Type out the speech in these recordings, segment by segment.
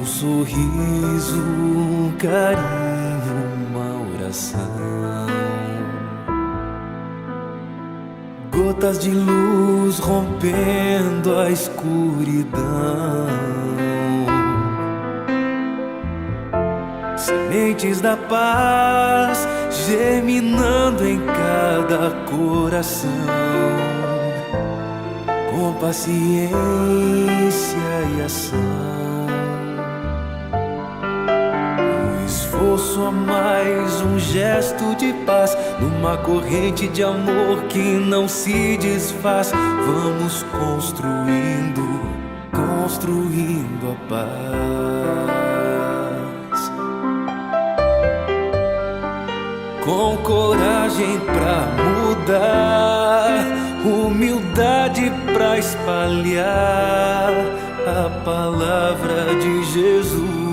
sorriso, um carinho, uma oração. Gotas de luz rompendo a escuridão. Sementes da paz germinando em cada coração. Com paciência e ação. Esforço a mais, um gesto de paz, numa corrente de amor que não se desfaz. Vamos construindo, construindo a paz. Com coragem pra mudar, humildade pra espalhar a palavra de Jesus.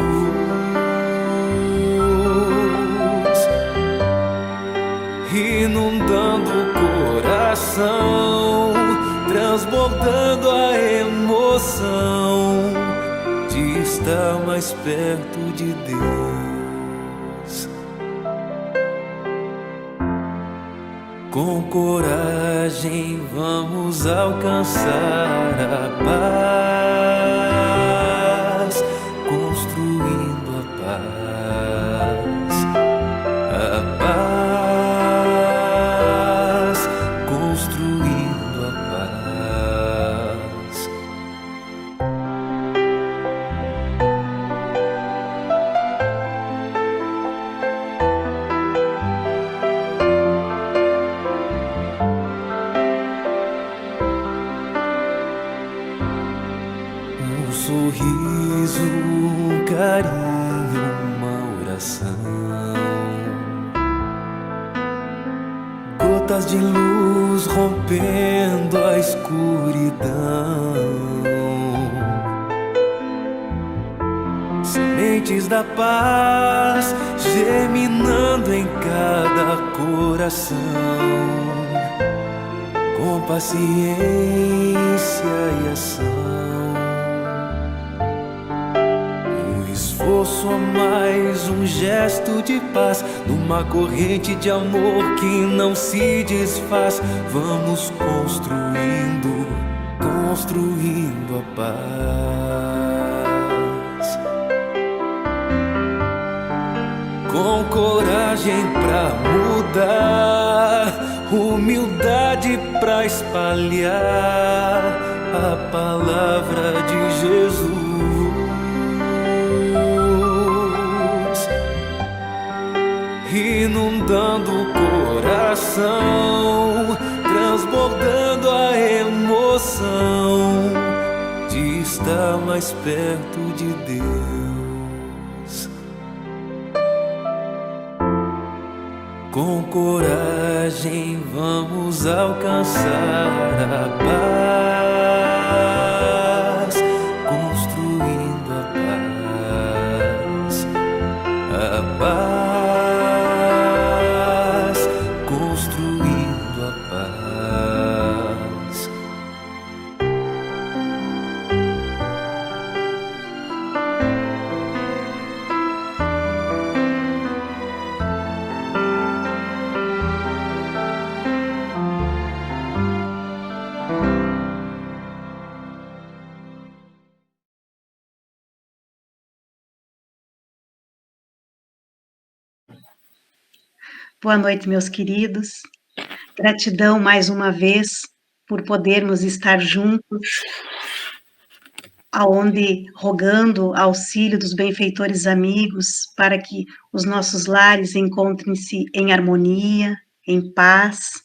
Inundando o coração, transbordando a emoção de estar mais perto de Deus. Com coragem vamos alcançar a paz, construindo a paz, a paz. Sorriso, um carinho, uma oração. Gotas de luz rompendo a escuridão. Sementes da paz germinando em cada coração. Com paciência e ação. Esforço a mais, um gesto de paz, numa corrente de amor que não se desfaz. Vamos construindo, construindo a paz. Com coragem pra mudar, humildade pra espalhar a palavra de Jesus. Inundando o coração, transbordando a emoção de estar mais perto de Deus. Com coragem vamos alcançar a paz, construindo a paz, a paz. Boa noite, meus queridos. Gratidão mais uma vez por podermos estar juntos, aonde rogando auxílio dos benfeitores amigos para que os nossos lares encontrem-se em harmonia, em paz,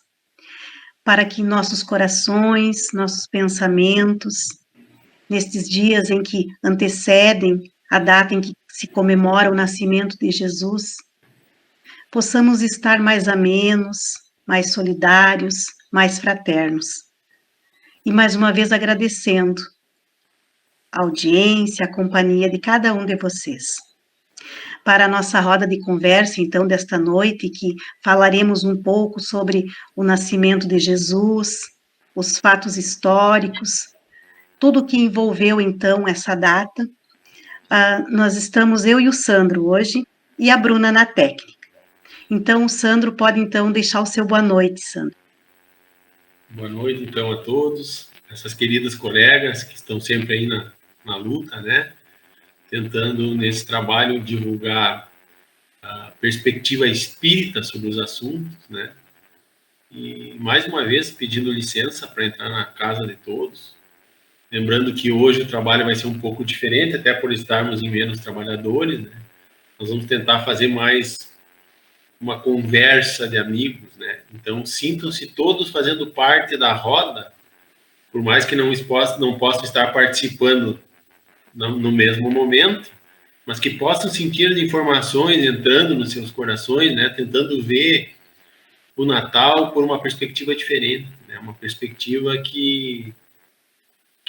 para que nossos corações, nossos pensamentos, nestes dias em que antecedem a data em que se comemora o nascimento de Jesus, possamos estar mais amenos, mais solidários, mais fraternos. E mais uma vez agradecendo a audiência, a companhia de cada um de vocês. Para a nossa roda de conversa, então, desta noite, que falaremos um pouco sobre o nascimento de Jesus, os fatos históricos, tudo o que envolveu, então, essa data, nós estamos, eu e o Sandro hoje, e a Bruna na técnica. Então, o Sandro pode, então, deixar o seu boa noite, Sandro. Boa noite, então, a todos, essas queridas colegas que estão sempre aí na luta, né? Tentando, nesse trabalho, divulgar a perspectiva espírita sobre os assuntos, né? E, mais uma vez, pedindo licença para entrar na casa de todos. Lembrando que hoje o trabalho vai ser um pouco diferente, até por estarmos em menos trabalhadores, né? Nós vamos tentar fazer mais uma conversa de amigos, né? Então, sintam-se todos fazendo parte da roda, por mais que não possam estar participando no mesmo momento, mas que possam sentir as informações entrando nos seus corações, né? Tentando ver o Natal por uma perspectiva diferente, né? Uma perspectiva que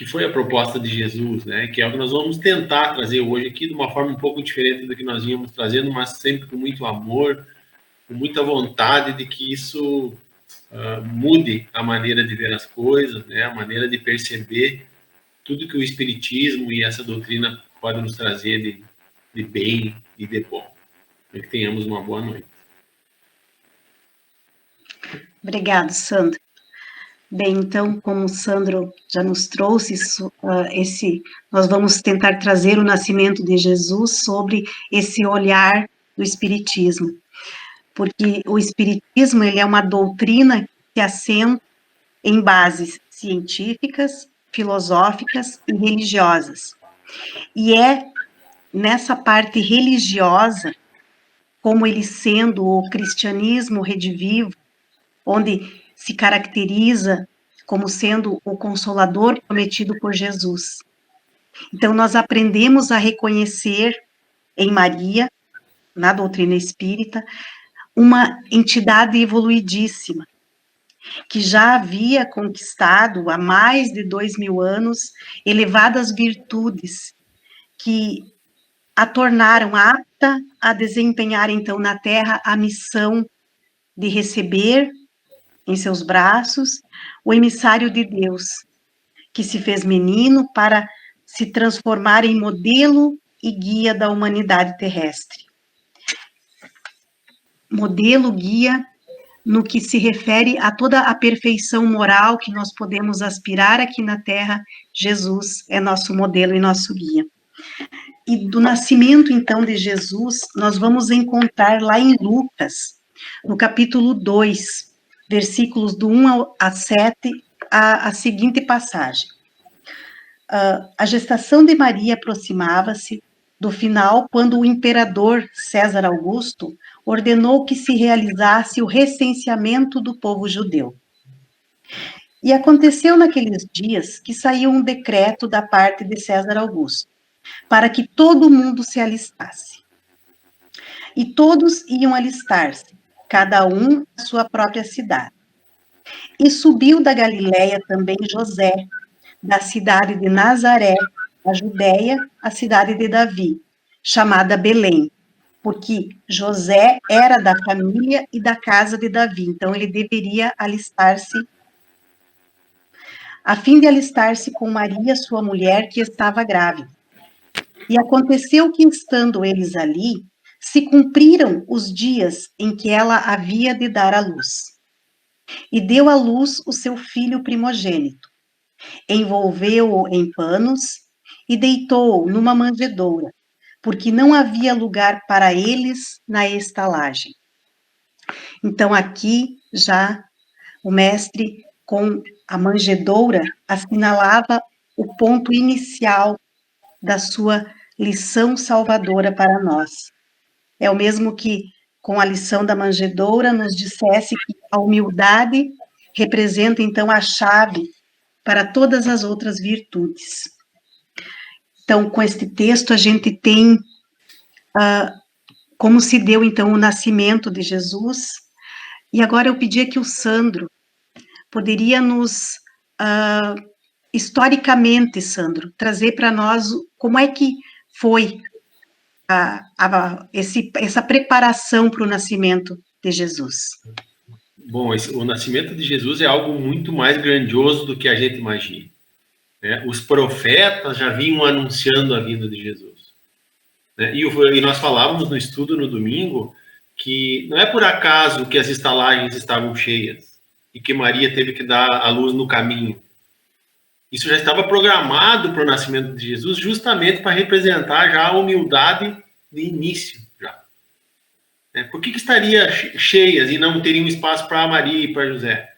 foi a proposta de Jesus, né? Que é o que nós vamos tentar trazer hoje aqui de uma forma um pouco diferente do que nós vínhamos trazendo, mas sempre com muito amor, com muita vontade de que isso mude a maneira de ver as coisas, né? A maneira de perceber tudo que o Espiritismo e essa doutrina podem nos trazer de bem e de bom. Que tenhamos uma boa noite. Obrigado, Sandro. Bem, então, como o Sandro já nos trouxe, nós vamos tentar trazer o nascimento de Jesus sobre esse olhar do Espiritismo. Porque o Espiritismo, ele é uma doutrina que assenta em bases científicas, filosóficas e religiosas. E é nessa parte religiosa, como ele sendo o cristianismo redivivo, onde se caracteriza como sendo o consolador prometido por Jesus. Então, nós aprendemos a reconhecer em Maria, na doutrina espírita, uma entidade evoluidíssima, que já havia conquistado há mais de 2000 anos elevadas virtudes que a tornaram apta a desempenhar, então, na Terra a missão de receber em seus braços o emissário de Deus, que se fez menino para se transformar em modelo e guia da humanidade terrestre. Modelo, guia, no que se refere a toda a perfeição moral que nós podemos aspirar aqui na Terra, Jesus é nosso modelo e nosso guia. E do nascimento, então, de Jesus, nós vamos encontrar lá em Lucas, no capítulo 2, versículos do 1 a 7, a seguinte passagem. A gestação de Maria aproximava-se do final, quando o imperador César Augusto ordenou que se realizasse o recenseamento do povo judeu. E aconteceu naqueles dias que saiu um decreto da parte de César Augusto, para que todo mundo se alistasse. E todos iam alistar-se, cada um à sua própria cidade. E subiu da Galiléia também José, da cidade de Nazaré, a Judéia, a cidade de Davi, chamada Belém, porque José era da família e da casa de Davi, então ele deveria alistar-se, a fim de alistar-se com Maria, sua mulher, que estava grávida. E aconteceu que, estando eles ali, se cumpriram os dias em que ela havia de dar à luz. E deu à luz o seu filho primogênito. Envolveu-o em panos e deitou-o numa manjedoura, porque não havia lugar para eles na estalagem. Então, aqui já o mestre, com a manjedoura, assinalava o ponto inicial da sua lição salvadora para nós. É o mesmo que, com a lição da manjedoura, nos dissesse que a humildade representa, então, a chave para todas as outras virtudes. Então, com este texto, a gente tem como se deu, então, o nascimento de Jesus. E agora eu pedia que o Sandro poderia nos, historicamente, Sandro, trazer para nós como é que foi essa preparação para o nascimento de Jesus. Bom, o nascimento de Jesus é algo muito mais grandioso do que a gente imagina, né? Os profetas já vinham anunciando a vinda de Jesus. né? E nós falávamos no estudo no domingo que não é por acaso que as estalagens estavam cheias e que Maria teve que dar a luz no caminho. Isso já estava programado para o nascimento de Jesus, justamente para representar já a humildade de início. Já. Por que estaria cheias e não teriam espaço para Maria e para José?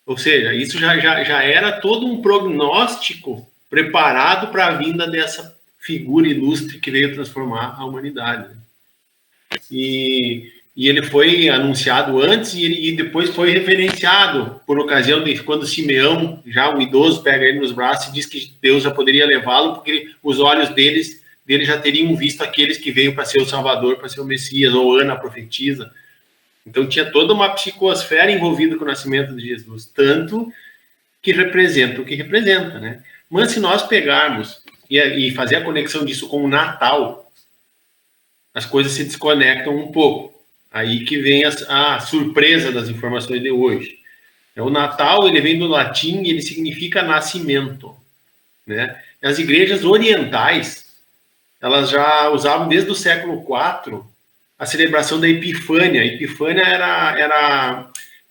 Ou seja, isso já era todo um prognóstico preparado para a vinda dessa figura ilustre que veio transformar a humanidade. E ele foi anunciado antes e depois foi referenciado por ocasião de quando Simeão, já um idoso, pega ele nos braços e diz que Deus já poderia levá-lo porque os olhos dele já teriam visto aqueles que veio para ser o Salvador, para ser o Messias, ou Ana, a profetisa. Então tinha toda uma psicosfera envolvida com o nascimento de Jesus, tanto que representa o que representa, né? Mas se nós pegarmos e fazer a conexão disso com o Natal, as coisas se desconectam um pouco. Aí que vem a surpresa das informações de hoje. O Natal, ele vem do latim e ele significa nascimento, né? As igrejas orientais, elas já usavam desde o século IV a celebração da Epifânia. A Epifânia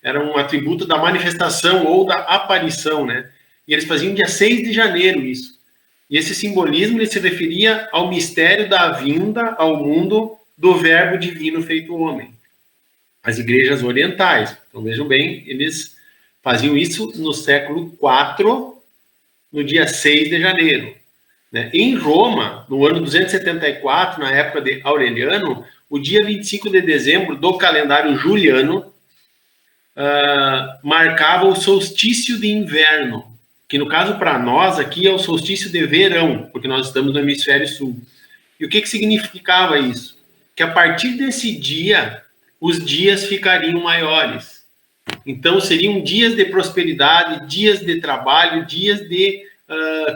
era um atributo da manifestação ou da aparição, né? E eles faziam dia 6 de janeiro isso. E esse simbolismo ele se referia ao mistério da vinda ao mundo do verbo divino feito homem. As igrejas orientais. Então, vejam bem, eles faziam isso no século IV, no dia 6 de janeiro. Né? Em Roma, no ano 274, na época de Aureliano, o dia 25 de dezembro do calendário juliano marcava o solstício de inverno, que no caso para nós aqui é o solstício de verão, porque nós estamos no hemisfério sul. E o que significava isso? Que a partir desse dia, os dias ficariam maiores. Então, seriam dias de prosperidade, dias de trabalho, dias de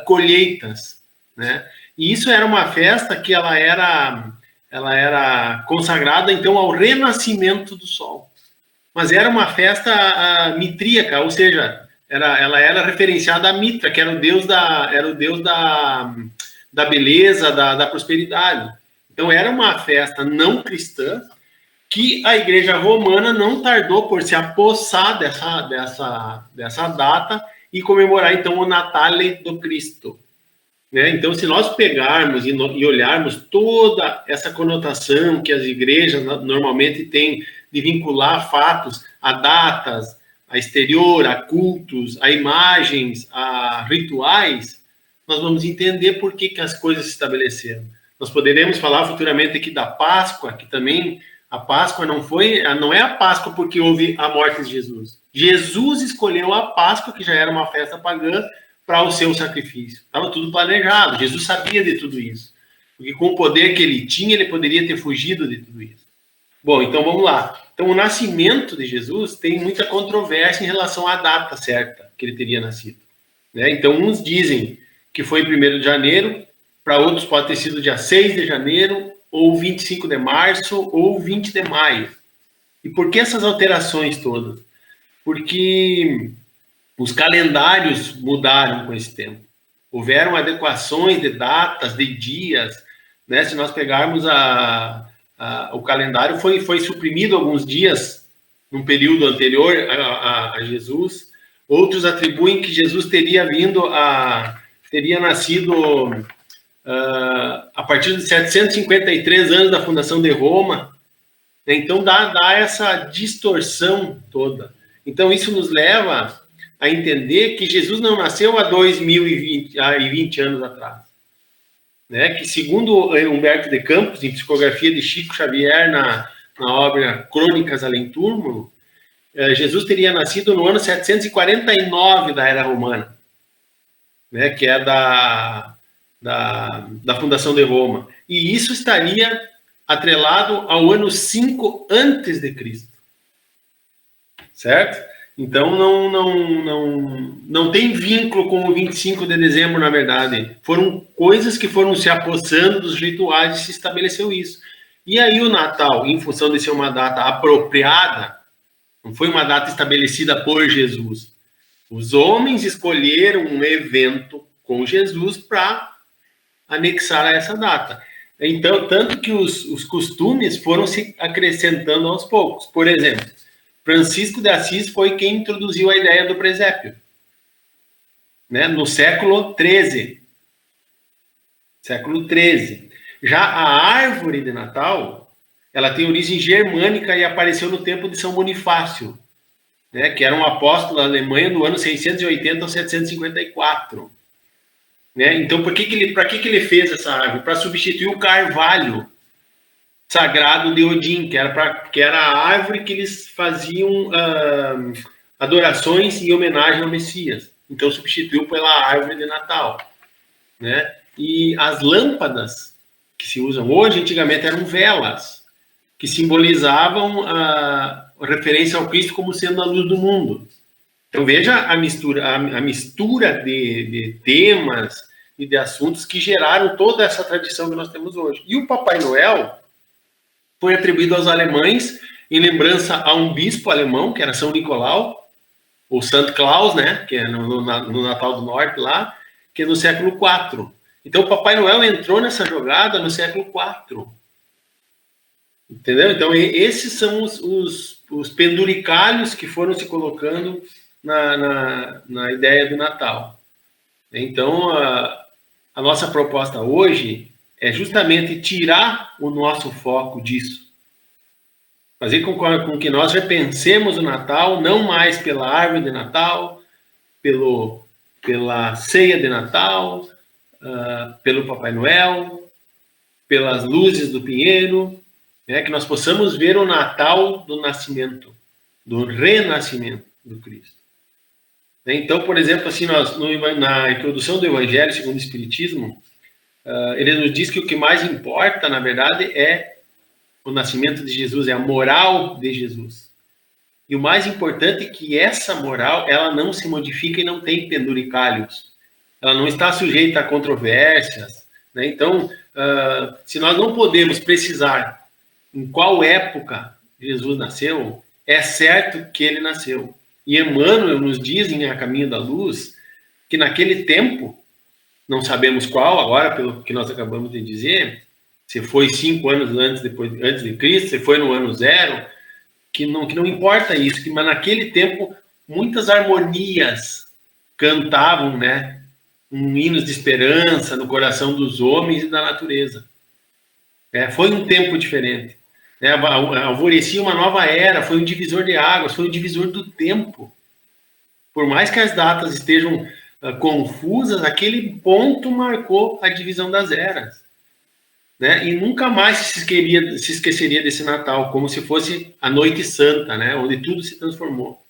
colheitas, né? E isso era uma festa que ela era consagrada, então, ao renascimento do sol. Mas era uma festa mitríaca, ou seja, ela era referenciada a Mitra, que era o deus da beleza, da prosperidade. Então, era uma festa não cristã que a Igreja Romana não tardou por se apossar dessa data e comemorar, então, o Natale do Cristo. Né? Então, se nós pegarmos e olharmos toda essa conotação que as igrejas normalmente têm de vincular fatos a datas, a exterior, a cultos, a imagens, a rituais, nós vamos entender por que as coisas se estabeleceram. Nós poderemos falar futuramente aqui da Páscoa, que também a Páscoa não é a Páscoa porque houve a morte de Jesus. Jesus escolheu a Páscoa, que já era uma festa pagã, para o seu sacrifício. Estava tudo planejado. Jesus sabia de tudo isso. Porque com o poder que ele tinha, ele poderia ter fugido de tudo isso. Bom, então vamos lá. Então o nascimento de Jesus tem muita controvérsia em relação à data certa que ele teria nascido. Né? Então uns dizem que foi 1º de janeiro, para outros pode ter sido dia 6 de janeiro, ou 25 de março, ou 20 de maio. E por que essas alterações todas? Porque os calendários mudaram com esse tempo. Houveram adequações de datas, de dias. Né? Se nós pegarmos o calendário, foi suprimido alguns dias num período anterior a Jesus. Outros atribuem que Jesus teria nascido a partir de 753 anos da fundação de Roma. Então dá essa distorção toda. Então isso nos leva a entender que Jesus não nasceu há 2020 anos atrás. Né? Que segundo Humberto de Campos, em psicografia de Chico Xavier, na obra Crônicas Além Túmulo, Jesus teria nascido no ano 749 da Era Romana, né? Que é da fundação de Roma. E isso estaria atrelado ao ano 5 antes de Cristo. Certo? Então, não tem vínculo com o 25 de dezembro, na verdade. Foram coisas que foram se apossando dos rituais e se estabeleceu isso. E aí o Natal, em função de ser uma data apropriada, não foi uma data estabelecida por Jesus. Os homens escolheram um evento com Jesus para anexar a essa data. Então, tanto que os costumes foram se acrescentando aos poucos. Por exemplo, Francisco de Assis foi quem introduziu a ideia do presépio, né, no século XIII. Século XIII. Já a árvore de Natal, ela tem origem germânica e apareceu no tempo de São Bonifácio, né, que era um apóstolo da Alemanha do ano 680 ao 754. Né? Então, para que ele fez essa árvore? Para substituir o carvalho sagrado de Odin, que era a árvore que eles faziam adorações em homenagem ao Messias. Então, substituiu pela árvore de Natal. Né? E as lâmpadas que se usam hoje, antigamente eram velas, que simbolizavam a referência ao Cristo como sendo a luz do mundo. Então, veja a mistura de temas e de assuntos que geraram toda essa tradição que nós temos hoje. E o Papai Noel foi atribuído aos alemães em lembrança a um bispo alemão, que era São Nicolau, ou Santo Claus, né, que é no Natal do Norte lá, que é no século IV. Então, o Papai Noel entrou nessa jogada no século IV. Entendeu? Então, esses são os penduricalhos que foram se colocando na ideia do Natal. Então, a nossa proposta hoje é justamente tirar o nosso foco disso. Fazer com que nós repensemos o Natal, não mais pela árvore de Natal, pela ceia de Natal, pelo Papai Noel, pelas luzes do pinheiro, né, que nós possamos ver o Natal do nascimento, do renascimento do Cristo. Então, por exemplo, assim, na introdução do Evangelho segundo o Espiritismo, ele nos diz que o que mais importa, na verdade, é o nascimento de Jesus, é a moral de Jesus. E o mais importante é que essa moral, ela não se modifica e não tem penduricalhos. Ela não está sujeita a controvérsias. Né? Então, se nós não podemos precisar em qual época Jesus nasceu, é certo que ele nasceu. E Emmanuel nos diz em A Caminho da Luz que naquele tempo, não sabemos qual, agora pelo que nós acabamos de dizer, se foi 5 anos antes de Cristo, se foi no ano 0, que não importa isso, mas naquele tempo muitas harmonias cantavam, né, hinos de esperança no coração dos homens e da natureza. Foi um tempo diferente. Alvorecia uma nova era, foi um divisor de águas, foi um divisor do tempo. Por mais que as datas estejam confusas, aquele ponto marcou a divisão das eras. Né? E nunca mais se esqueceria desse Natal, como se fosse a Noite Santa, né? Onde tudo se transformou.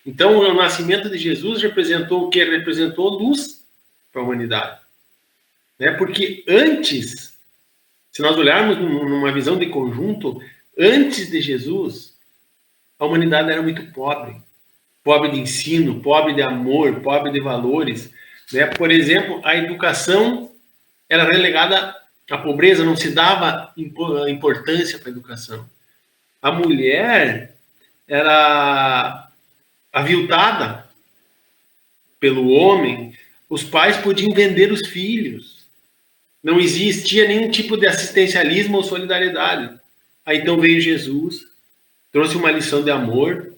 Então, o nascimento de Jesus representou o que? Representou luz para a humanidade. Né? Porque antes, se nós olharmos numa visão de conjunto, antes de Jesus, a humanidade era muito pobre. Pobre de ensino, pobre de amor, pobre de valores. Né? Por exemplo, a educação era relegada à pobreza, não se dava importância para a educação. A mulher era aviltada pelo homem, os pais podiam vender os filhos. Não existia nenhum tipo de assistencialismo ou solidariedade. Aí então veio Jesus, trouxe uma lição de amor,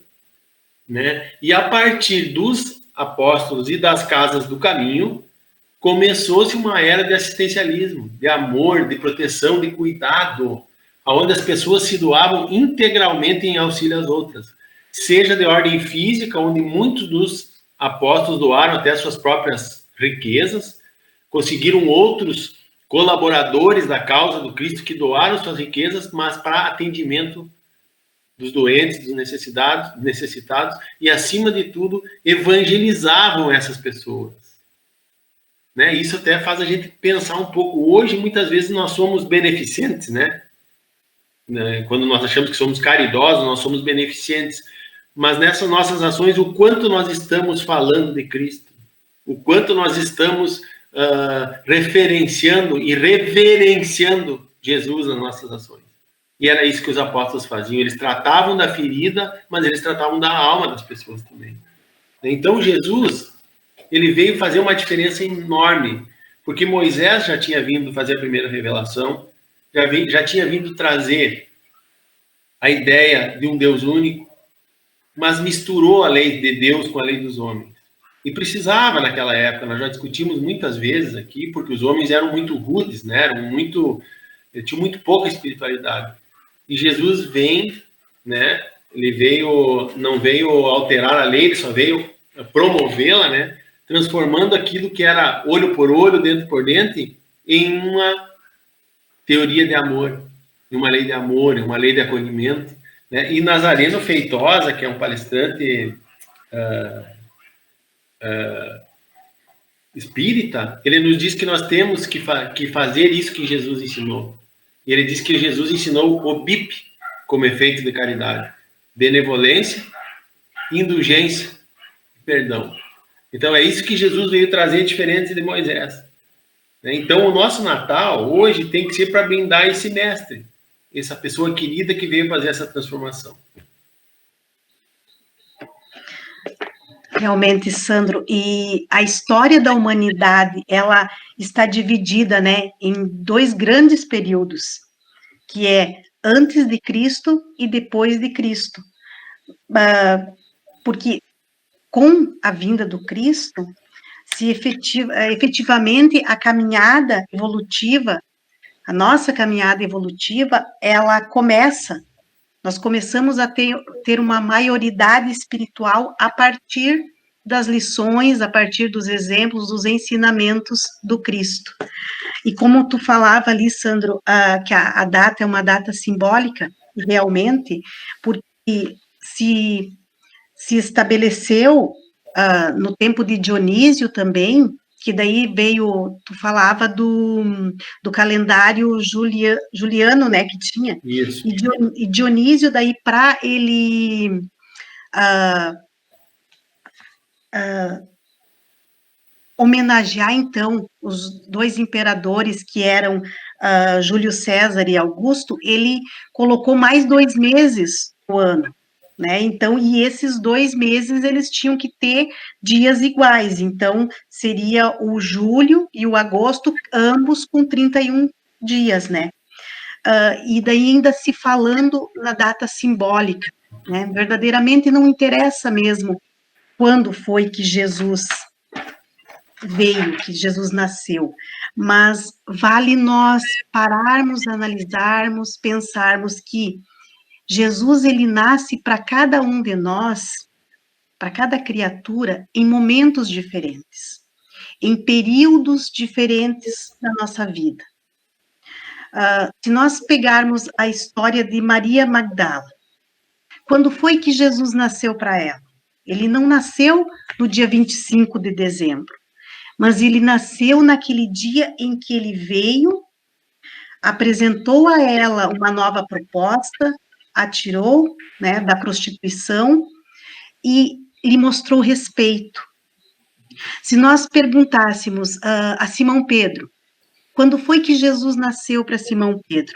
né? E a partir dos apóstolos e das casas do caminho, começou-se uma era de assistencialismo, de amor, de proteção, de cuidado, onde as pessoas se doavam integralmente em auxílio às outras. Seja de ordem física, onde muitos dos apóstolos doaram até suas próprias riquezas, conseguiram outros colaboradores da causa do Cristo que doaram suas riquezas, mas para atendimento dos doentes, dos necessitados, e, acima de tudo, evangelizavam essas pessoas. Né? Isso até faz a gente pensar um pouco. Hoje, muitas vezes, nós somos beneficentes, né? Quando nós achamos que somos caridosos, nós somos beneficentes. Mas nessas nossas ações, o quanto nós estamos falando de Cristo, o quanto nós estamos referenciando e reverenciando Jesus nas nossas ações. E era isso que os apóstolos faziam. Eles tratavam da ferida, mas eles tratavam da alma das pessoas também. Então, Jesus, ele veio fazer uma diferença enorme, porque Moisés já tinha vindo fazer a primeira revelação, já tinha vindo trazer a ideia de um Deus único, mas misturou a lei de Deus com a lei dos homens. E precisava naquela época, nós já discutimos muitas vezes aqui, porque os homens eram muito rudes, né? Tinham muito pouca espiritualidade. E Jesus vem, né? Ele não veio alterar a lei, ele só veio promovê-la, né? Transformando aquilo que era olho por olho, dente por dente, em uma teoria de amor, em uma lei de amor, em uma lei de acolhimento, né? E Nazareno Feitosa, que é um palestrante espírita, ele nos diz que nós temos que fazer isso que Jesus ensinou. E ele diz que Jesus ensinou o BIP como efeito de caridade: benevolência, indulgência e perdão. Então é isso que Jesus veio trazer diferente de Moisés. Então o nosso Natal hoje tem que ser para brindar esse mestre, essa pessoa querida que veio fazer essa transformação. Realmente, Sandro, e a história da humanidade, ela está dividida, né, em dois grandes períodos, que é antes de Cristo e depois de Cristo. Porque com a vinda do Cristo, efetivamente a caminhada evolutiva, a nossa caminhada evolutiva, ela começa. Nós começamos a ter uma maioridade espiritual a partir das lições, a partir dos exemplos, dos ensinamentos do Cristo. E como tu falava ali, Sandro, que a data é uma data simbólica, realmente, porque se estabeleceu no tempo de Dionísio também, que daí veio, tu falava do calendário juliano, né, que tinha. Isso. E Dionísio, daí, para ele homenagear, então, os dois imperadores que eram Júlio César e Augusto, ele colocou mais 2 meses no ano, né? Então, e esses 2 meses, eles tinham que ter dias iguais. Então, seria o julho e o agosto, ambos com 31 dias, né? E daí ainda se falando na data simbólica, né? Verdadeiramente não interessa mesmo quando foi que Jesus veio, que Jesus nasceu, mas vale nós pararmos, analisarmos, pensarmos que Jesus, ele nasce para cada um de nós, para cada criatura, em momentos diferentes, em períodos diferentes da nossa vida. Se nós pegarmos a história de Maria Magdala, quando foi que Jesus nasceu para ela? Ele não nasceu no dia 25 de dezembro, mas ele nasceu naquele dia em que ele veio, apresentou a ela uma nova proposta, a tirou, né, da prostituição e lhe mostrou respeito. Se nós perguntássemos a Simão Pedro, quando foi que Jesus nasceu para Simão Pedro?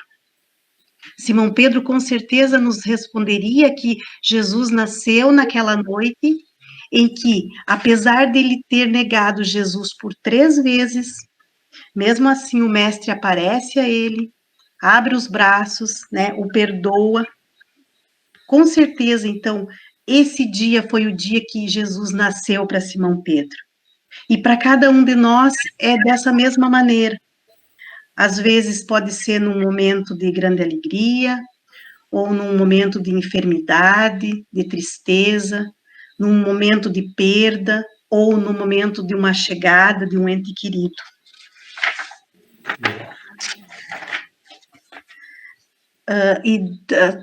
Simão Pedro com certeza nos responderia que Jesus nasceu naquela noite em que, apesar dele ter negado Jesus por 3 vezes, mesmo assim o mestre aparece a ele, abre os braços, né, o perdoa. Com certeza, então, esse dia foi o dia que Jesus nasceu para Simão Pedro. E para cada um de nós é dessa mesma maneira. Às vezes pode ser num momento de grande alegria, ou num momento de enfermidade, de tristeza, num momento de perda, ou no momento de uma chegada de um ente querido.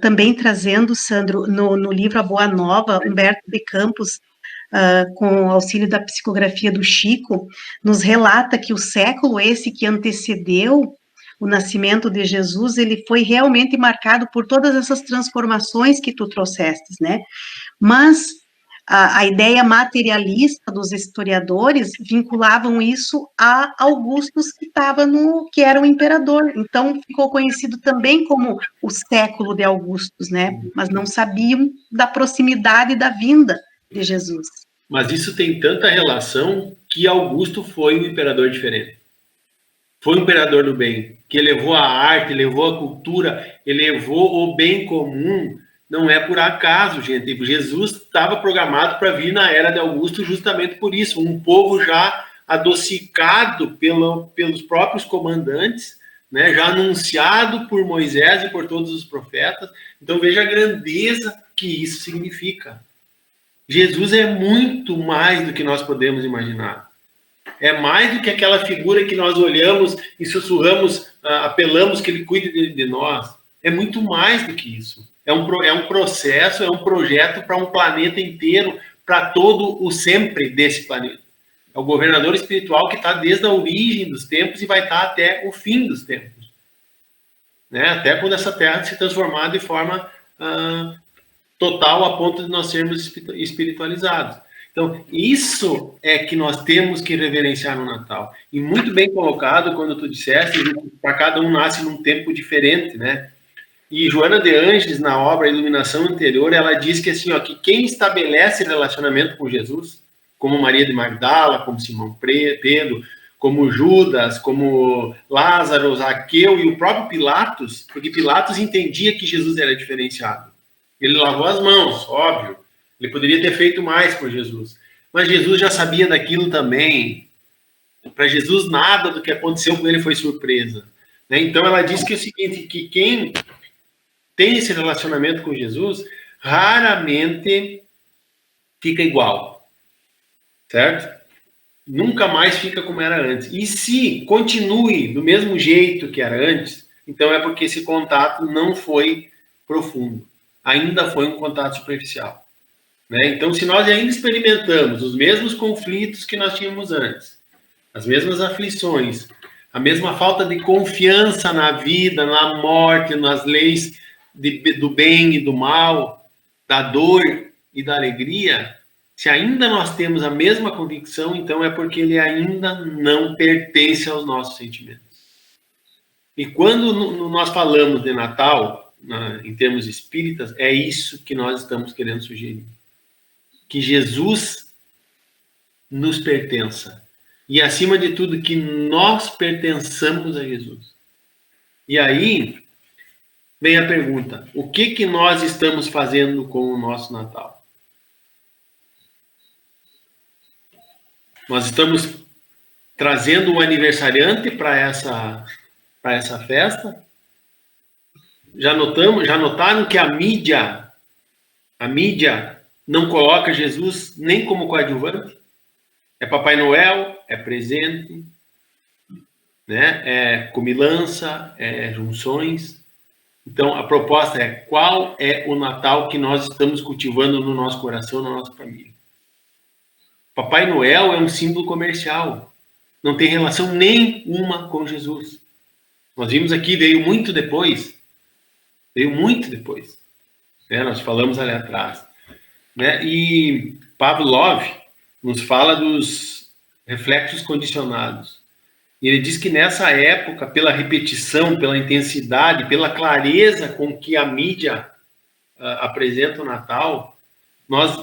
Também trazendo, Sandro, no livro A Boa Nova, Humberto de Campos, com o auxílio da psicografia do Chico, nos relata que o século esse que antecedeu o nascimento de Jesus, ele foi realmente marcado por todas essas transformações que tu trouxestes, né? Mas a ideia materialista dos historiadores vinculavam isso a Augustus, que era o imperador. Então, ficou conhecido também como o século de Augustus, né? Mas não sabiam da proximidade da vinda de Jesus. Mas isso tem tanta relação que Augusto foi um imperador diferente. foi um imperador do bem, que elevou a arte, elevou a cultura, elevou o bem comum, não é por acaso, gente. Jesus estava programado para vir na era de Augusto justamente por isso, um povo já adocicado pelos próprios comandantes, né, já anunciado por Moisés e por todos os profetas. Então veja a grandeza que isso significa. Jesus é muito mais do que nós podemos imaginar. É mais do que aquela figura que nós olhamos e sussurramos, apelamos que ele cuide de nós. É muito mais do que isso. É um processo, é um projeto para um planeta inteiro, para todo o sempre desse planeta. É o governador espiritual que está desde a origem dos tempos e vai estar até o fim dos tempos. Né? Até quando essa Terra se transformar de forma total a ponto de nós sermos espiritualizados. Então, isso é que nós temos que reverenciar no Natal. E muito bem colocado quando tu disseste, para cada um nasce num tempo diferente, né? E Joana de Ângeles, na obra Iluminação Interior, ela diz que, assim, ó, que quem estabelece relacionamento com Jesus, como Maria de Magdala, como Simão Pedro, como Judas, como Lázaro, Zaqueu e o próprio Pilatos, porque Pilatos entendia que Jesus era diferenciado. Ele lavou as mãos, óbvio. Ele poderia ter feito mais por Jesus. Mas Jesus já sabia daquilo também. Para Jesus, nada do que aconteceu com ele foi surpresa. Né? Então, ela diz que é o seguinte, que quem tem esse relacionamento com Jesus, raramente fica igual. Certo? Nunca mais fica como era antes. E se continue do mesmo jeito que era antes, então é porque esse contato não foi profundo. Ainda foi um contato superficial. Né? Então, se nós ainda experimentamos os mesmos conflitos que nós tínhamos antes, as mesmas aflições, a mesma falta de confiança na vida, na morte, nas leis do bem e do mal, da dor e da alegria, se ainda nós temos a mesma convicção, então é porque ele ainda não pertence aos nossos sentimentos. E quando nós falamos de Natal, em termos espíritas, é isso que nós estamos querendo sugerir. Que Jesus nos pertença. E, acima de tudo, que nós pertençamos a Jesus. E aí, vem a pergunta, o que nós estamos fazendo com o nosso Natal? Nós estamos trazendo um aniversariante para essa festa? Já notaram que a mídia não coloca Jesus nem como coadjuvante? É Papai Noel, é presente, né? É comilança, é junções. Então, a proposta é qual é o Natal que nós estamos cultivando no nosso coração, na nossa família. Papai Noel é um símbolo comercial. Não tem relação nenhuma com Jesus. Nós vimos aqui, veio muito depois. Né? Nós falamos ali atrás. Né? E Pavlov nos fala dos reflexos condicionados. E ele diz que nessa época, pela repetição, pela intensidade, pela clareza com que a mídia apresenta o Natal, nós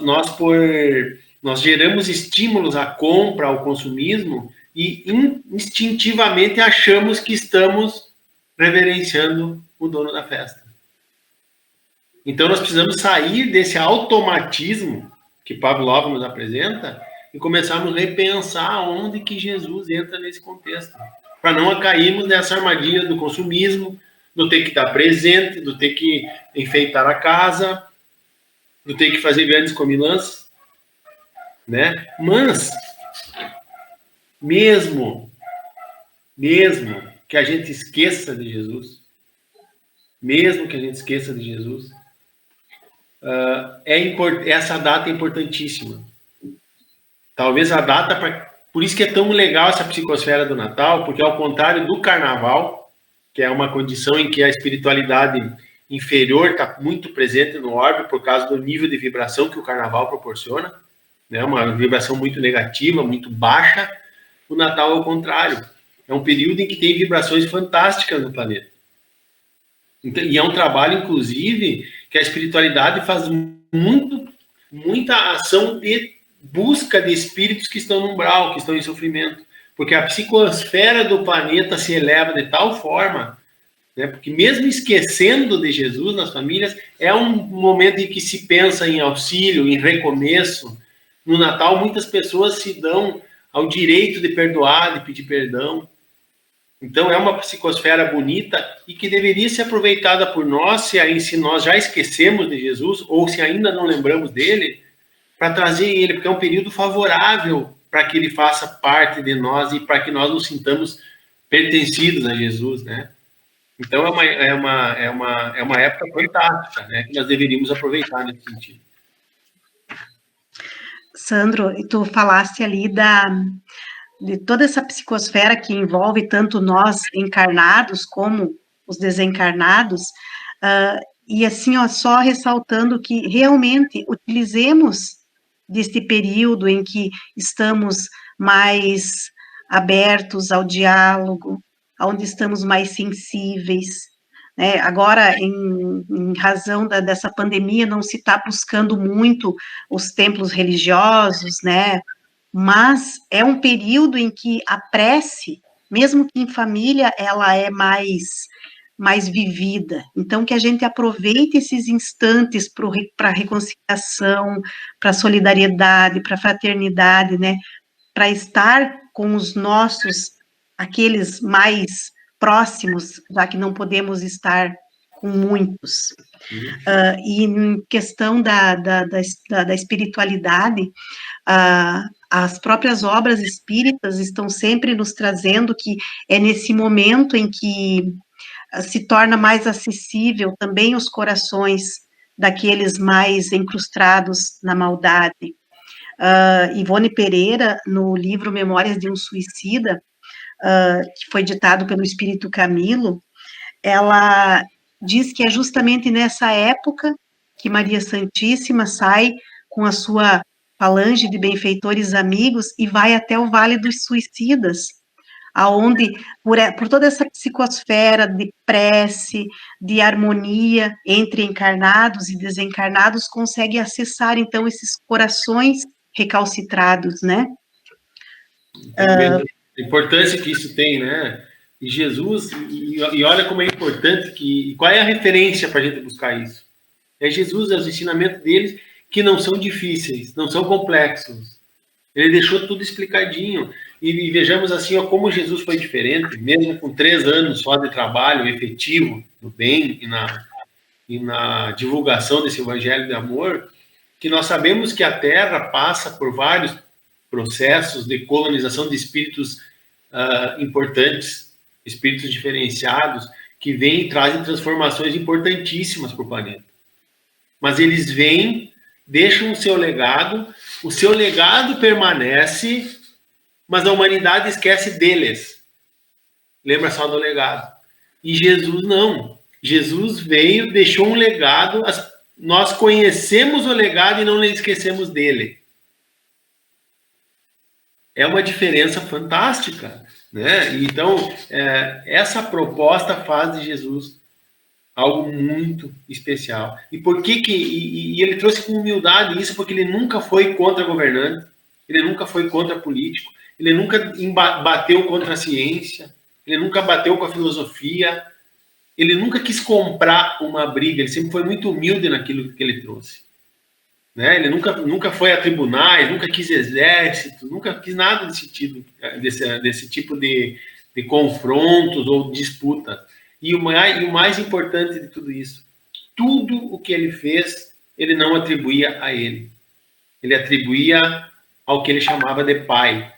geramos estímulos à compra, ao consumismo, e instintivamente achamos que estamos reverenciando o dono da festa. Então, nós precisamos sair desse automatismo que Pavlov nos apresenta e começarmos a repensar onde que Jesus entra nesse contexto, para não cairmos nessa armadilha do consumismo, do ter que dar presente, do ter que enfeitar a casa, do ter que fazer grandes comilanças, né? Mas, mesmo que a gente esqueça de Jesus, essa data é importantíssima. Talvez a data, por isso que é tão legal essa psicosfera do Natal, porque ao contrário do Carnaval, que é uma condição em que a espiritualidade inferior está muito presente no orbe por causa do nível de vibração que o Carnaval proporciona, né? Uma vibração muito negativa, muito baixa. O Natal é o contrário. É um período em que tem vibrações fantásticas no planeta. E é um trabalho, inclusive, que a espiritualidade faz muita ação de busca de espíritos que estão no umbral, que estão em sofrimento, porque a psicosfera do planeta se eleva de tal forma, né, porque mesmo esquecendo de Jesus nas famílias, é um momento em que se pensa em auxílio, em recomeço. No Natal, muitas pessoas se dão ao direito de perdoar, de pedir perdão. Então, é uma psicosfera bonita e que deveria ser aproveitada por nós, se nós já esquecemos de Jesus, ou se ainda não lembramos dele, para trazer ele, porque é um período favorável para que ele faça parte de nós e para que nós nos sintamos pertencidos a Jesus, né? Então, é uma época fantástica, né? Que nós deveríamos aproveitar nesse sentido. Sandro, e tu falaste ali de toda essa psicosfera que envolve tanto nós encarnados como os desencarnados, e assim, ó, só ressaltando que realmente utilizemos deste período em que estamos mais abertos ao diálogo, onde estamos mais sensíveis, né? Agora, em razão dessa pandemia, não se está buscando muito os templos religiosos, né? Mas é um período em que a prece, mesmo que em família, ela é mais vivida. Então, que a gente aproveite esses instantes para a reconciliação, para a solidariedade, para a fraternidade, né? Para estar com os nossos, aqueles mais próximos, já que não podemos estar com muitos. E em questão da espiritualidade, as próprias obras espíritas estão sempre nos trazendo que é nesse momento em que se torna mais acessível também os corações daqueles mais encrustados na maldade. Ivone Pereira, no livro Memórias de um Suicida, que foi ditado pelo Espírito Camilo, ela diz que é justamente nessa época que Maria Santíssima sai com a sua falange de benfeitores amigos e vai até o Vale dos Suicidas, aonde, por toda essa psicosfera de prece, de harmonia entre encarnados e desencarnados, consegue acessar, então, esses corações recalcitrados, né? A importância que isso tem, né? E Jesus, e olha como é importante, qual é a referência para a gente buscar isso? É Jesus, é os ensinamentos deles, que não são difíceis, não são complexos. Ele deixou tudo explicadinho. E vejamos assim, ó, como Jesus foi diferente, mesmo com 3 anos só de trabalho efetivo no bem e na divulgação desse evangelho de amor, que nós sabemos que a Terra passa por vários processos de colonização de espíritos importantes, espíritos diferenciados, que vêm e trazem transformações importantíssimas para o planeta. Mas eles vêm, deixam o seu legado permanece, mas a humanidade esquece deles. Lembra só do legado. E Jesus não. Jesus veio, deixou um legado, nós conhecemos o legado e não esquecemos dele. É uma diferença fantástica, né? Então, essa proposta faz de Jesus algo muito especial. E por que e ele trouxe com humildade isso? Porque ele nunca foi contra governante, ele nunca foi contra político, ele nunca bateu contra a ciência, ele nunca bateu com a filosofia, ele nunca quis comprar uma briga, ele sempre foi muito humilde naquilo que ele trouxe. Né? Ele nunca foi a tribunais, nunca quis exército, nunca quis nada desse tipo de confrontos ou disputas. E o mais importante de tudo isso, tudo o que ele fez, ele não atribuía a ele. Ele atribuía ao que ele chamava de pai.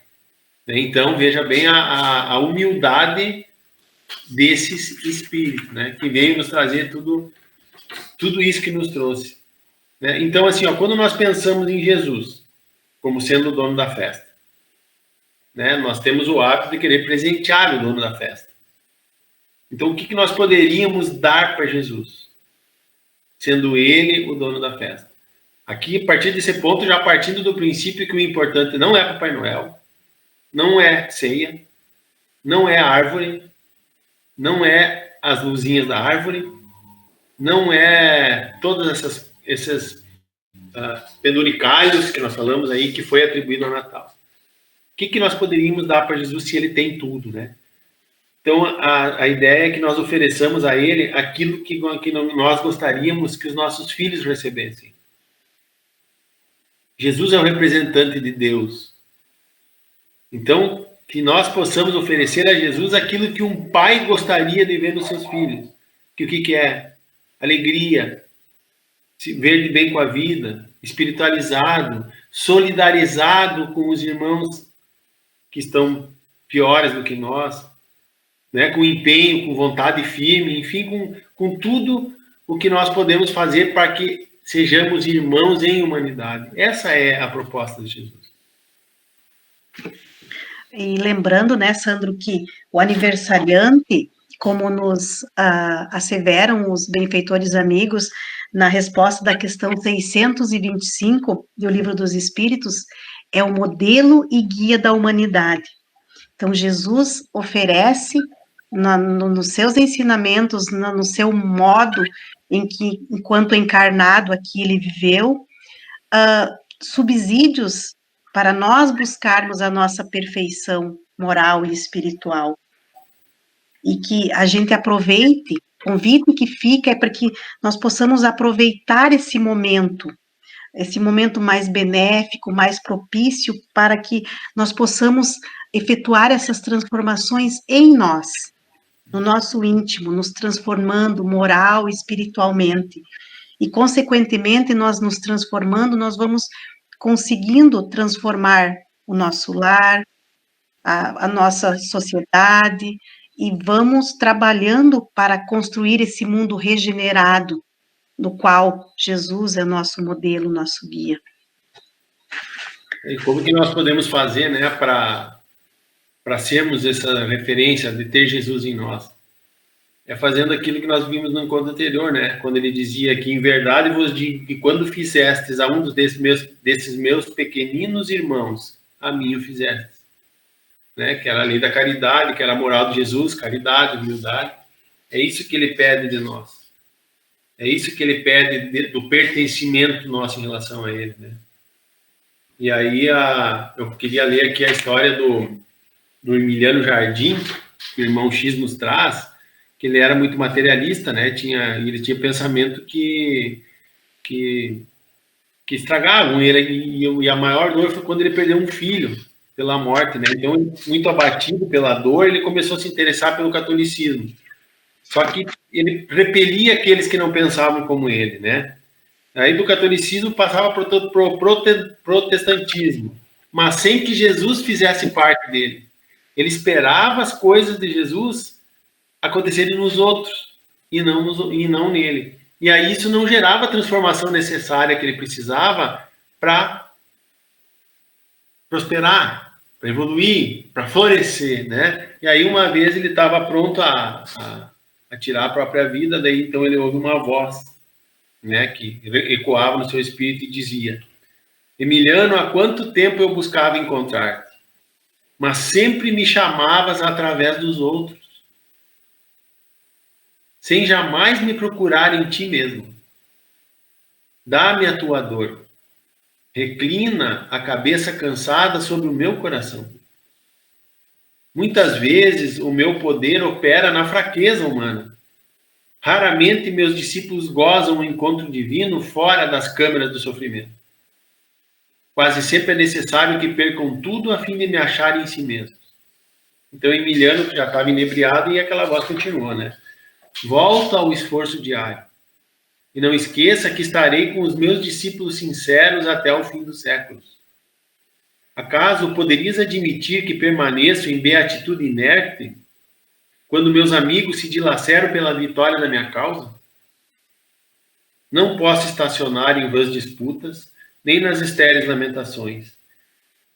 Então, veja bem a humildade desses espíritos, né? Que veio nos trazer tudo isso que nos trouxe. Né? Então, assim, ó, quando nós pensamos em Jesus como sendo o dono da festa, né, nós temos o hábito de querer presentear o dono da festa. Então, o que nós poderíamos dar para Jesus, sendo ele o dono da festa? Aqui, a partir desse ponto, já partindo do princípio que o importante não é Papai Noel, não é ceia, não é árvore, não é as luzinhas da árvore, não é todas esses penduricalhos que nós falamos aí, que foi atribuído ao Natal. que nós poderíamos dar para Jesus se ele tem tudo, né? Então, a ideia é que nós ofereçamos a ele aquilo que nós gostaríamos que os nossos filhos recebessem. Jesus é o representante de Deus. Então, que nós possamos oferecer a Jesus aquilo que um pai gostaria de ver nos seus filhos. Que o que é? Alegria, se ver de bem com a vida, espiritualizado, solidarizado com os irmãos que estão piores do que nós, né? Com empenho, com vontade firme, enfim, com tudo o que nós podemos fazer para que sejamos irmãos em humanidade. Essa é a proposta de Jesus. E lembrando, né, Sandro, que o aniversariante, como nos asseveram os benfeitores amigos na resposta da questão 625 do Livro dos Espíritos, é o modelo e guia da humanidade. Então, Jesus oferece, nos seus ensinamentos, no seu modo em que, enquanto encarnado aqui, ele viveu, subsídios para nós buscarmos a nossa perfeição moral e espiritual. E que a gente aproveite, o convite que fica é para que nós possamos aproveitar esse momento mais benéfico, mais propício, para que nós possamos efetuar essas transformações em nós, no nosso íntimo, nos transformando moral e espiritualmente. E, consequentemente, nós nos transformando, nós vamos conseguindo transformar o nosso lar, a nossa sociedade, e vamos trabalhando para construir esse mundo regenerado, no qual Jesus é nosso modelo, nosso guia. E como que nós podemos fazer, né, para sermos essa referência de ter Jesus em nós? É fazendo aquilo que nós vimos no encontro anterior, né? Quando ele dizia que, em verdade, vos digo que quando fizestes a um desses meus pequeninos irmãos, a mim o fizestes. Né? Que era a lei da caridade, que era a moral de Jesus, caridade, humildade. É isso que ele pede de nós. É isso que ele pede do pertencimento nosso em relação a ele, né? E aí eu queria ler aqui a história do Emiliano Jardim, que o irmão X nos traz, que ele era muito materialista, né? Ele tinha pensamento que estragavam ele, e a maior dor foi quando ele perdeu um filho pela morte, né? Então, muito abatido pela dor, ele começou a se interessar pelo catolicismo. Só que ele repelia aqueles que não pensavam como ele, né? Aí do catolicismo passava para o protestantismo, mas sem que Jesus fizesse parte dele. Ele esperava as coisas de Jesus acontecerem nos outros e não nele. E aí isso não gerava a transformação necessária que ele precisava para prosperar, para evoluir, para florescer, né? E aí uma vez ele estava pronto a tirar a própria vida, daí então ele ouve uma voz, né, que ecoava no seu espírito e dizia: Emiliano, há quanto tempo eu buscava encontrar-te, mas sempre me chamavas através dos outros, sem jamais me procurar em ti mesmo. Dá-me a tua dor. Reclina a cabeça cansada sobre o meu coração. Muitas vezes o meu poder opera na fraqueza humana. Raramente meus discípulos gozam um encontro divino fora das câmeras do sofrimento. Quase sempre é necessário que percam tudo a fim de me acharem em si mesmos. Então Emiliano já estava inebriado e aquela voz continuou, né? Volta ao esforço diário. E não esqueça que estarei com os meus discípulos sinceros até o fim dos séculos. Acaso poderias admitir que permaneço em beatitude inerte quando meus amigos se dilaceram pela vitória da minha causa? Não posso estacionar em vãs disputas, nem nas estéreis lamentações,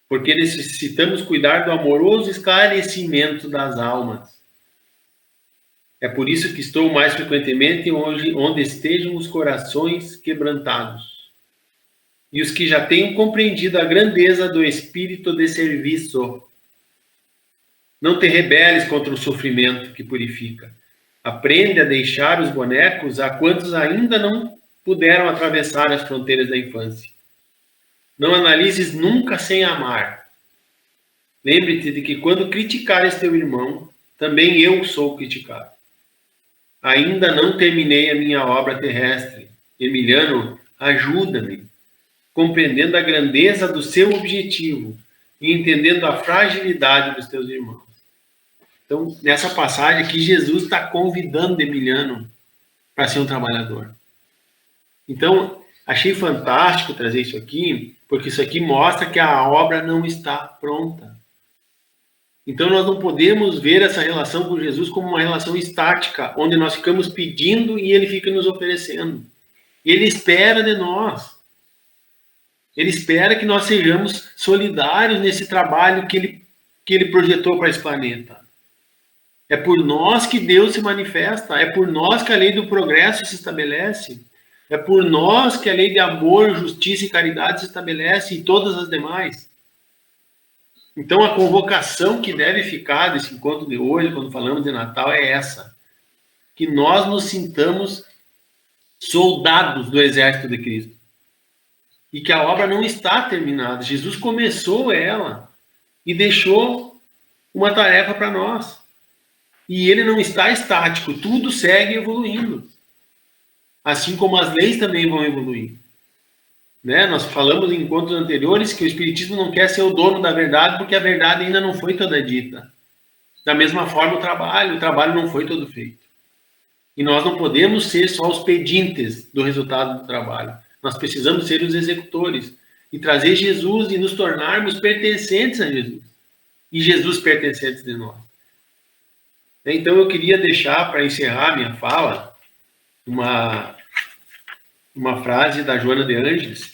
porque necessitamos cuidar do amoroso esclarecimento das almas. É por isso que estou mais frequentemente onde estejam os corações quebrantados e os que já tenham compreendido a grandeza do espírito de serviço. Não te rebeles contra o sofrimento que purifica. Aprende a deixar os bonecos a quantos ainda não puderam atravessar as fronteiras da infância. Não analises nunca sem amar. Lembre-te de que quando criticares teu irmão, também eu sou criticado. Ainda não terminei a minha obra terrestre. Emiliano, ajuda-me, compreendendo a grandeza do seu objetivo e entendendo a fragilidade dos teus irmãos. Então, nessa passagem aqui, Jesus está convidando Emiliano para ser um trabalhador. Então, achei fantástico trazer isso aqui, porque isso aqui mostra que a obra não está pronta. Então, nós não podemos ver essa relação com Jesus como uma relação estática, onde nós ficamos pedindo e ele fica nos oferecendo. Ele espera de nós. Ele espera que nós sejamos solidários nesse trabalho que ele projetou para esse planeta. É por nós que Deus se manifesta, é por nós que a lei do progresso se estabelece, é por nós que a lei de amor, justiça e caridade se estabelece e todas as demais. Então a convocação que deve ficar desse encontro de hoje, quando falamos de Natal, é essa. Que nós nos sintamos soldados do exército de Cristo. E que a obra não está terminada. Jesus começou ela e deixou uma tarefa para nós. E ele não está estático, tudo segue evoluindo. Assim como as leis também vão evoluir. Né? Nós falamos em encontros anteriores que o Espiritismo não quer ser o dono da verdade porque a verdade ainda não foi toda dita. Da mesma forma o trabalho não foi todo feito. E nós não podemos ser só os pedintes do resultado do trabalho. Nós precisamos ser os executores e trazer Jesus e nos tornarmos pertencentes a Jesus. E Jesus pertencentes de nós. Então eu queria deixar para encerrar minha fala uma frase da Joana de Ângeles,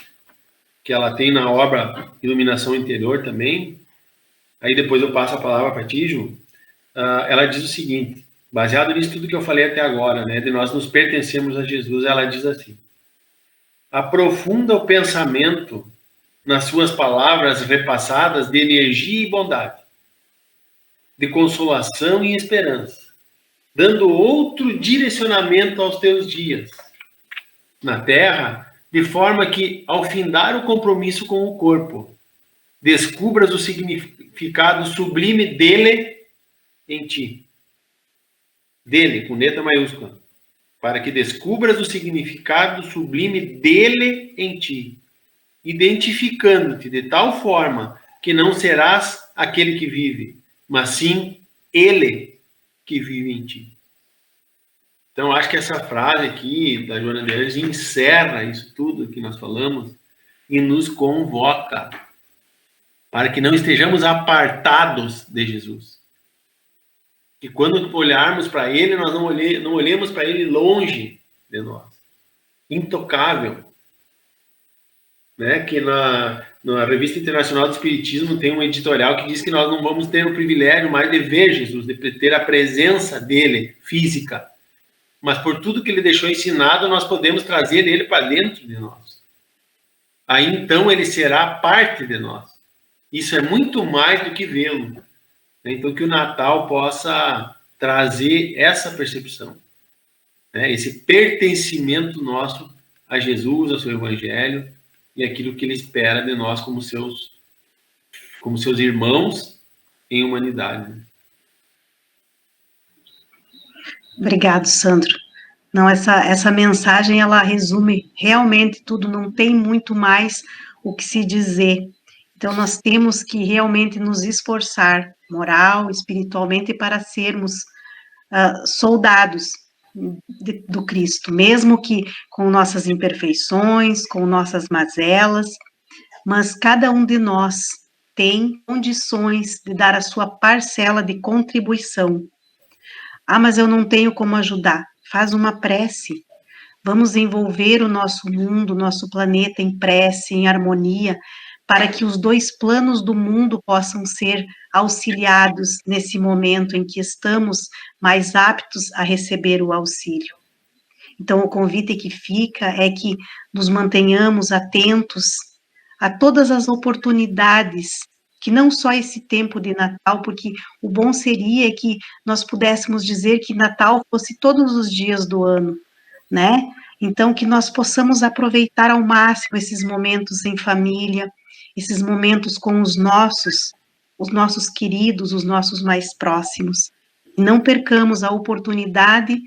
que ela tem na obra Iluminação Interior também. Aí depois eu passo a palavra para ti, Ju. Ela diz o seguinte, baseado nisso tudo que eu falei até agora, né, de nós nos pertencemos a Jesus, ela diz assim: aprofunda o pensamento nas suas palavras repassadas de energia e bondade, de consolação e esperança, dando outro direcionamento aos teus dias na Terra, de forma que, ao findar o compromisso com o corpo, descubras o significado sublime dele em ti. Dele, com letra maiúscula. Para que descubras o significado sublime dele em ti, identificando-te de tal forma que não serás aquele que vive, mas sim ele que vive em ti. Então, acho que essa frase aqui da Joana de Ângeles encerra isso tudo que nós falamos e nos convoca para que não estejamos apartados de Jesus. Que quando olharmos para ele, nós não olhemos para ele longe de nós. Intocável. Né? Que na Revista Internacional do Espiritismo tem um editorial que diz que nós não vamos ter o privilégio mais de ver Jesus, de ter a presença dele física. Mas por tudo que ele deixou ensinado, nós podemos trazer ele para dentro de nós. Aí então ele será parte de nós. Isso é muito mais do que vê-lo. Então que o Natal possa trazer essa percepção. Né? Esse pertencimento nosso a Jesus, ao seu Evangelho, e aquilo que ele espera de nós como seus irmãos em humanidade. Obrigado, Sandro. Não, essa mensagem, ela resume realmente tudo, não tem muito mais o que se dizer. Então, nós temos que realmente nos esforçar, moral, espiritualmente, para sermos soldados do Cristo, mesmo que com nossas imperfeições, com nossas mazelas, mas cada um de nós tem condições de dar a sua parcela de contribuição. Ah, mas eu não tenho como ajudar. Faz uma prece. Vamos envolver o nosso mundo, o nosso planeta em prece, em harmonia, para que os dois planos do mundo possam ser auxiliados nesse momento em que estamos mais aptos a receber o auxílio. Então, o convite que fica é que nos mantenhamos atentos a todas as oportunidades, que não só esse tempo de Natal, porque o bom seria que nós pudéssemos dizer que Natal fosse todos os dias do ano, né? Então, que nós possamos aproveitar ao máximo esses momentos em família, esses momentos com os nossos, os nossos queridos, os nossos mais próximos. E não percamos a oportunidade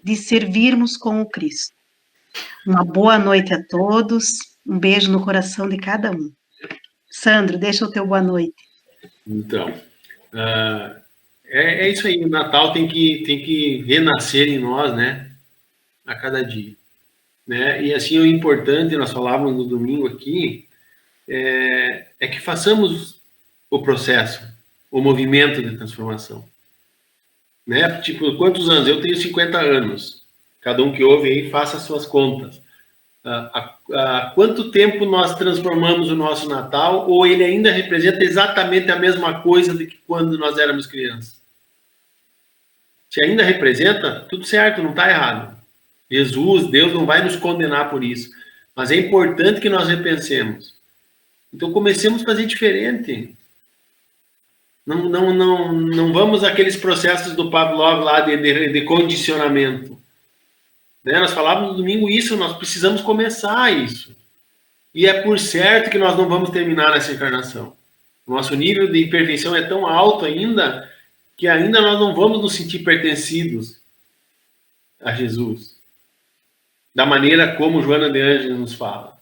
de servirmos com o Cristo. Uma boa noite a todos, um beijo no coração de cada um. Sandro, deixa o teu boa noite. Então, é isso aí, o Natal tem que renascer em nós, né, a cada dia. Né? E assim, o importante, nós falávamos no domingo aqui, é que façamos o processo, o movimento de transformação. Né? Tipo, quantos anos? Eu tenho 50 anos. Cada um que ouve aí, faça as suas contas. Há quanto tempo nós transformamos o nosso Natal, ou ele ainda representa exatamente a mesma coisa do que quando nós éramos crianças? Se ainda representa, tudo certo, não está errado. Jesus, Deus não vai nos condenar por isso. Mas é importante que nós repensemos. Então comecemos a fazer diferente. Não vamos àqueles processos do Pavlov lá de condicionamento. Né? Nós falávamos no domingo isso, nós precisamos começar isso. E é por certo que nós não vamos terminar nessa encarnação. O nosso nível de imperfeição é tão alto ainda, que ainda nós não vamos nos sentir pertencidos a Jesus. Da maneira como Joana de Ângeles nos fala.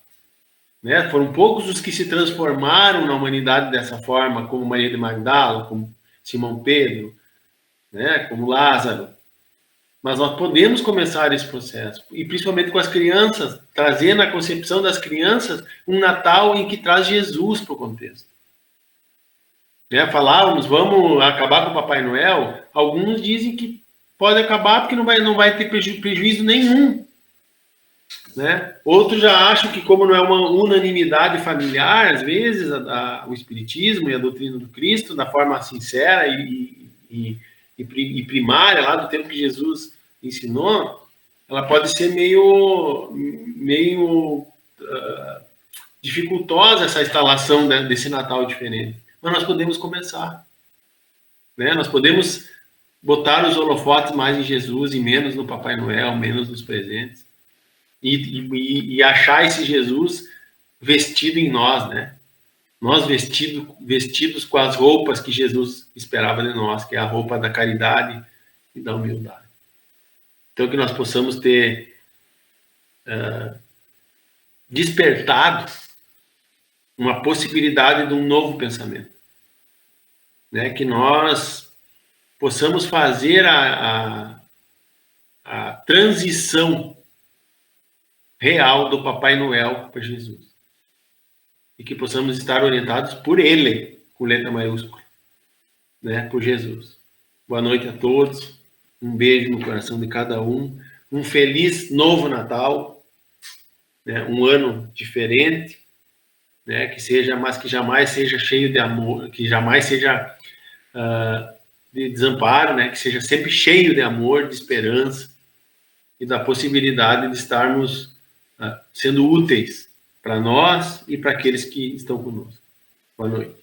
Né? Foram poucos os que se transformaram na humanidade dessa forma, como Maria de Magdala, como Simão Pedro, né? Como Lázaro. Mas nós podemos começar esse processo, e principalmente com as crianças, trazer na concepção das crianças um Natal em que traz Jesus para o contexto. Né? Falávamos, vamos acabar com o Papai Noel. Alguns dizem que pode acabar porque não vai ter prejuízo nenhum. Né? Outros já acham que, como não é uma unanimidade familiar, às vezes, o Espiritismo e a doutrina do Cristo, da forma sincera e primária, lá do tempo que Jesus ensinou, ela pode ser meio dificultosa, essa instalação desse Natal diferente. Mas nós podemos começar. Né? Nós podemos botar os holofotes mais em Jesus e menos no Papai Noel, menos nos presentes. E achar esse Jesus vestido em nós, né? Nós vestidos com as roupas que Jesus esperava de nós, que é a roupa da caridade e da humildade. Então, que nós possamos ter despertado uma possibilidade de um novo pensamento. Né? Que nós possamos fazer a transição real do Papai Noel para Jesus. E que possamos estar orientados por Ele, com letra maiúscula, né? Por Jesus. Boa noite a todos, um beijo no coração de cada um, um feliz novo Natal, né? Um ano diferente, né? Mas que jamais seja cheio de amor, que jamais seja de desamparo, né? Que seja sempre cheio de amor, de esperança e da possibilidade de estarmos sendo úteis para nós e para aqueles que estão conosco. Boa noite.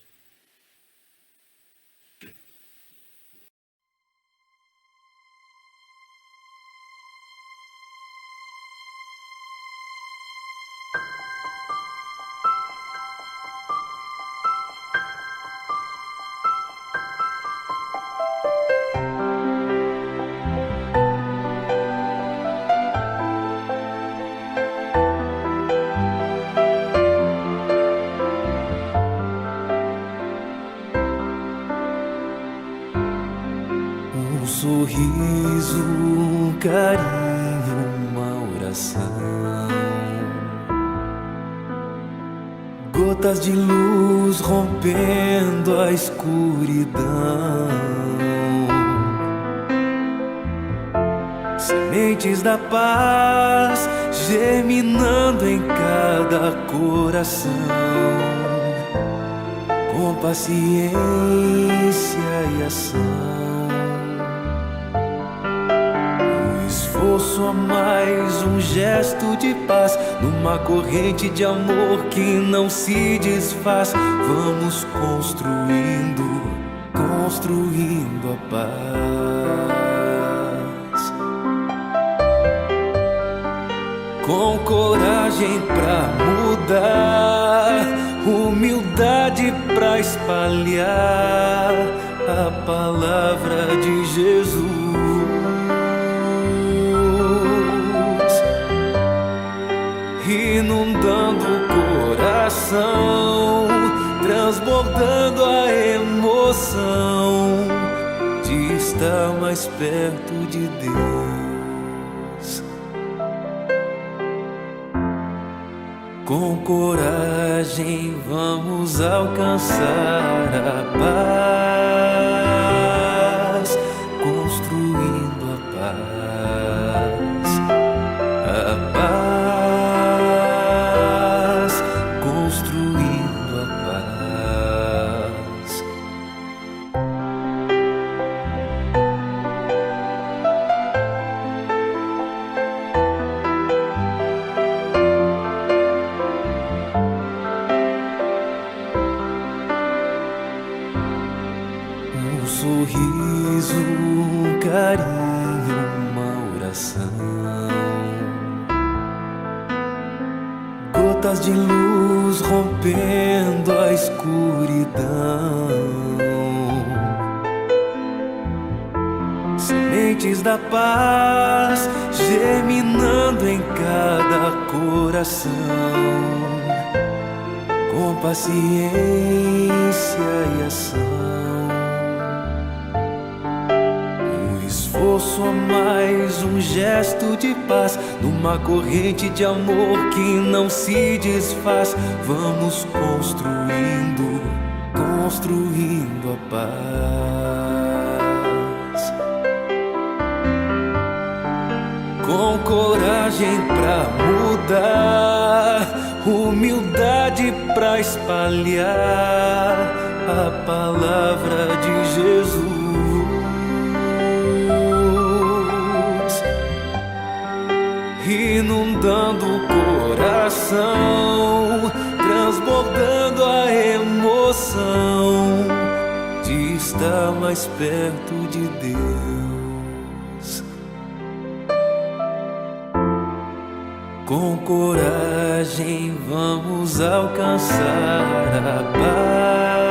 Um sorriso, um carinho, uma oração. Gotas de luz rompendo a escuridão. Sementes da paz germinando em cada coração. Com paciência e ação. Esforço a mais, um gesto de paz, numa corrente de amor que não se desfaz. Vamos construindo a paz. Com coragem pra mudar, humildade humildade pra espalhar a palavra de Jesus, inundando o coração, transbordando a emoção de estar mais perto de Deus. Com coragem vamos alcançar a paz, construindo a paz, construindo a paz. Um sorriso, um carinho, uma oração, gotas de luz rompendo a escuridão, sementes da paz germinando em cada coração, com paciência e ação. Esforço a mais, um gesto de paz, numa corrente de amor que não se desfaz. Vamos construindo, construindo a paz. Com coragem pra mudar, humildade pra espalhar a palavra de Jesus, inundando o coração, transbordando a emoção de estar mais perto de Deus. Com coragem vamos alcançar a paz,